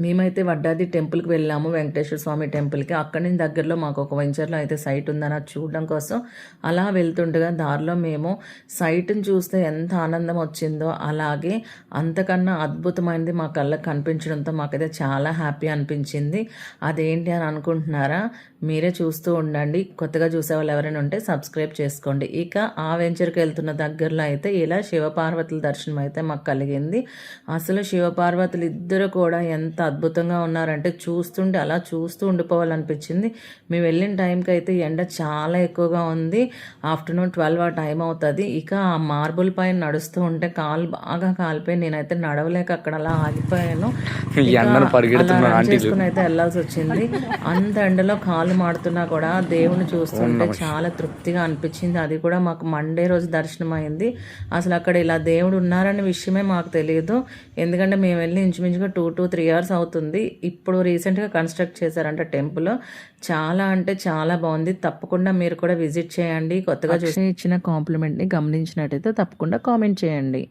మేమైతే వడ్డాది టెంపుల్కి వెళ్ళాము, వెంకటేశ్వర స్వామి టెంపుల్కి. అక్కడి నుంచి దగ్గరలో మాకు ఒక వెంచర్లో అయితే సైట్ ఉందని అది చూడడం కోసం అలా వెళ్తుండగా దారిలో మేము సైట్ని చూస్తే ఎంత ఆనందం వచ్చిందో అలాగే అంతకన్నా అద్భుతమైనది మా కళ్ళకు కనిపించడంతో మాకైతే చాలా హ్యాపీ అనిపించింది. అదేంటి అని అనుకుంటున్నారా? మీరే చూస్తూ ఉండండి. కొత్తగా చూసే వాళ్ళు ఎవరైనా ఉంటే సబ్స్క్రైబ్ చేసుకోండి. ఇక ఆ వెంచర్కి వెళ్తున్న దగ్గరలో అయితే ఇలా శివపార్వతుల దర్శనం అయితే మాకు కలిగింది. అసలు శివపార్వతులు ఇద్దరు కూడా ఎంత అద్భుతంగా ఉన్నారంటే చూస్తుంటే అలా చూస్తూ ఉండిపోవాలనిపించింది. మేము వెళ్ళిన టైంకి అయితే ఎండ చాలా ఎక్కువగా ఉంది. ఆఫ్టర్నూన్ 12 ఆ టైం అవుతుంది. ఇక ఆ మార్బుల్ పైన నడుస్తూ ఉంటే కాలు బాగా కాలిపోయి నేనైతే నడవలేక అక్కడ అలా ఆగిపోయాను. చేసుకుని అయితే వెళ్ళాల్సి వచ్చింది. అంత ఎండలో కాలు మాడుతున్నా కూడా దేవుని చూస్తుంటే చాలా తృప్తిగా అనిపించింది. అది కూడా మాకు మండే రోజు దర్శనం అయింది. అసలు అక్కడ ఇలా దేవుడు ఉన్నారనే విషయమే మాకు తెలియదు. ఎందుకంటే మేము వెళ్ళి ఇంచుమించుగా 2 to 3 hours అవుతుంది. ఇప్పుడు రీసెంట్గా కన్స్ట్రక్ట్ చేశారంట టెంపుల్. చాలా అంటే చాలా బాగుంది. తప్పకుండా మీరు కూడా విజిట్ చేయండి. కొత్తగా చూసి ఇచ్చిన కాంప్లిమెంట్ని గమనించినట్టయితే తప్పకుండా కామెంట్ చేయండి.